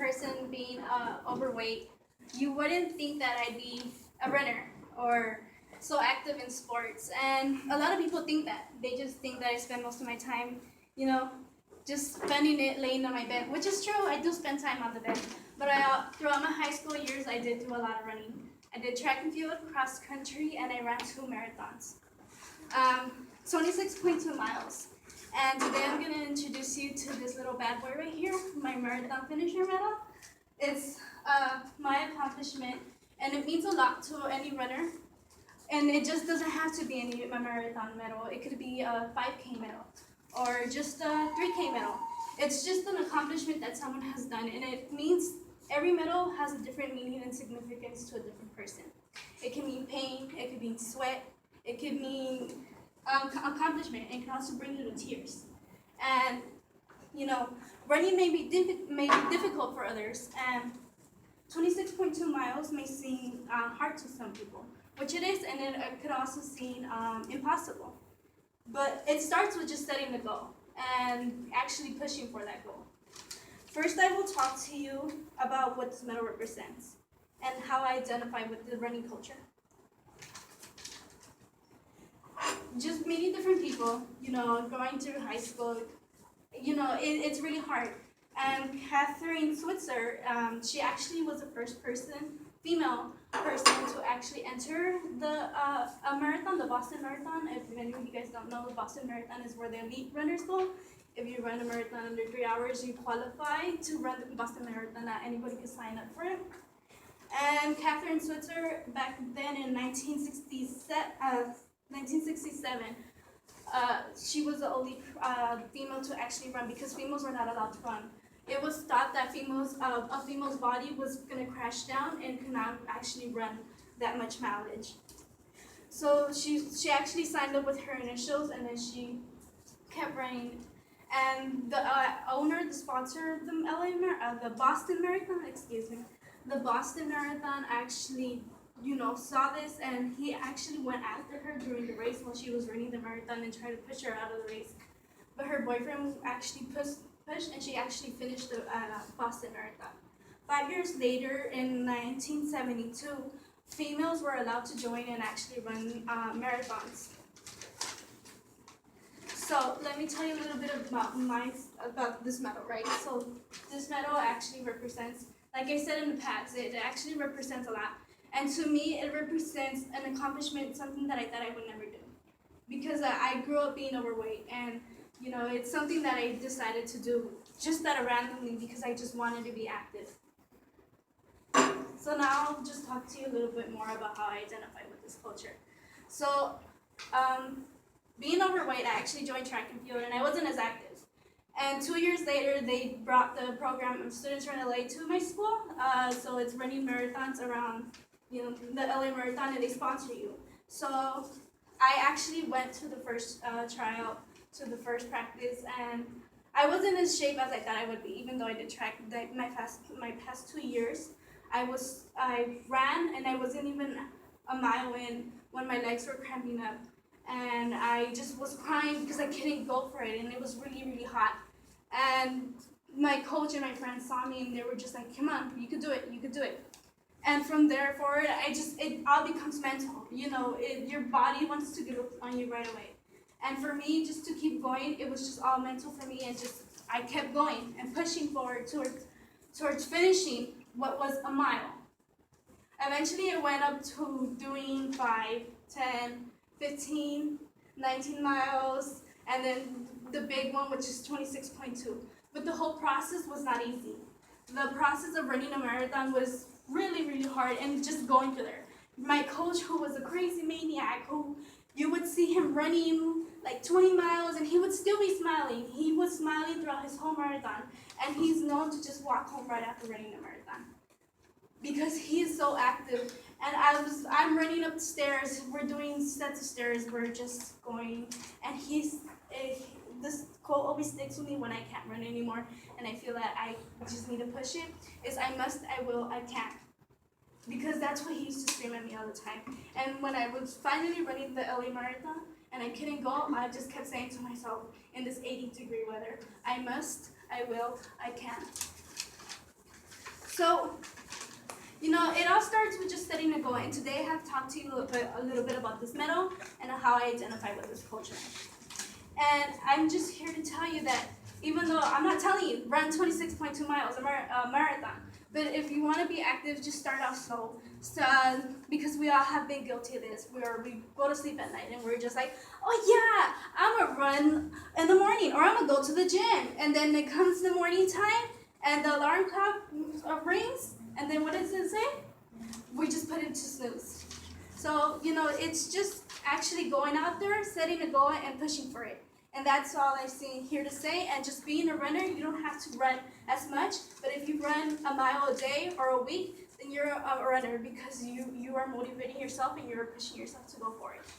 person being overweight, you wouldn't think that I'd be a runner or so active in sports. And a lot of people think that. They just think that I spend most of my time, you know, just spending it laying on my bed, which is true. I do spend time on the bed. But throughout my high school years, I did do a lot of running. I did track and field, cross country, and I ran 2 marathons. 26.2 miles. And today I'm going to introduce you to this little bad boy right here, my marathon finisher medal. It's my accomplishment, and it means a lot to any runner. And it just doesn't have to be a marathon medal. It could be a 5K medal or just a 3K medal. It's just an accomplishment that someone has done, and it means every medal has a different meaning and significance to a different person. It can mean pain, it could mean sweat, it could mean accomplishment, and it can also bring you to tears. And you know, running may be difficult for others, and 26.2 miles may seem hard to some people, which it is, and it could also seem impossible. But it starts with just setting the goal and actually pushing for that goal. First, I will talk to you about what this medal represents and how I identify with the running culture. Just meeting different people, you know, going through high school, you know, it's really hard. And Catherine Switzer, she actually was the first female person to actually enter the marathon, the Boston Marathon. If any of you guys don't know, the Boston Marathon is where the elite runners go. If you run a marathon under 3 hours, you qualify to run the Boston Marathon. Anybody can sign up for it. And Catherine Switzer, back then in 1967, she was the only female to actually run, because females were not allowed to run. It was thought that a female's body was going to crash down and could not actually run that much mileage. So she actually signed up with her initials, and then she kept running. And the owner, the sponsor of the Boston Marathon, the Boston Marathon actually, you know, saw this, and he actually went after her during the race while she was running the marathon and tried to push her out of the race. But her boyfriend actually pushed, and she actually finished the Boston Marathon. 5 years later, in 1972, females were allowed to join and actually run marathons. So let me tell you a little bit about this medal, right? So this medal actually represents, like I said in the past, it actually represents a lot. And to me, it represents an accomplishment, something that I thought I would never do. Because I grew up being overweight, and you know, it's something that I decided to do just that randomly because I just wanted to be active. So now I'll just talk to you a little bit more about how I identify with this culture. So, being overweight, I actually joined track and field, and I wasn't as active. And 2 years later, they brought the program of Students Run LA to my school. So it's running marathons around, you know, the LA Marathon, and they sponsor you. So I actually went to the first tryout, to the first practice, and I wasn't as shape as I thought I would be, even though I did track my past 2 years. I ran, and I wasn't even a mile in when my legs were cramping up. And I just was crying because I couldn't go for it, and it was really, really hot. And my coach and my friends saw me, and they were just like, come on, you could do it, you could do it. And from there forward, it all becomes mental. You know, your body wants to give up on you right away. And for me, just to keep going, it was just all mental for me, and I kept going and pushing forward towards finishing what was a mile. Eventually, I went up to doing 5, 10, 15, 19 miles, and then the big one, which is 26.2. But the whole process was not easy. The process of running a marathon was really, really hard, and just going through there. My coach, who was a crazy maniac, who you would see him running like 20 miles, and he would still be smiling. He was smiling throughout his whole marathon, and he's known to just walk home right after running a marathon because he is so active. And I'm running up the stairs. We're doing sets of stairs. We're just going, and this quote always sticks with me when I can't run anymore, and I feel that I just need to push it. Is I must, I will, I can't. Because that's what he used to scream at me all the time. And when I was finally running the LA Marathon and I couldn't go, I just kept saying to myself in this 80-degree weather, I must, I will, I can. So, it all starts with just setting a goal. And today I have talked to you a little bit about this medal and how I identify with this culture. And I'm just here to tell you that even though I'm not telling you run 26.2 miles, a marathon, but if you want to be active, just start off slow. So, because we all have been guilty of this, where we go to sleep at night and we're just like, oh yeah, I'm gonna run in the morning, or I'm gonna go to the gym, and then it comes the morning time and the alarm clock rings, and then what does it say? We just put it to snooze. So it's just actually going out there, setting a goal, and pushing for it. And that's all I'm here to say. And just being a runner, you don't have to run as much. But if you run a mile a day or a week, then you're a runner because you are motivating yourself and you're pushing yourself to go for it.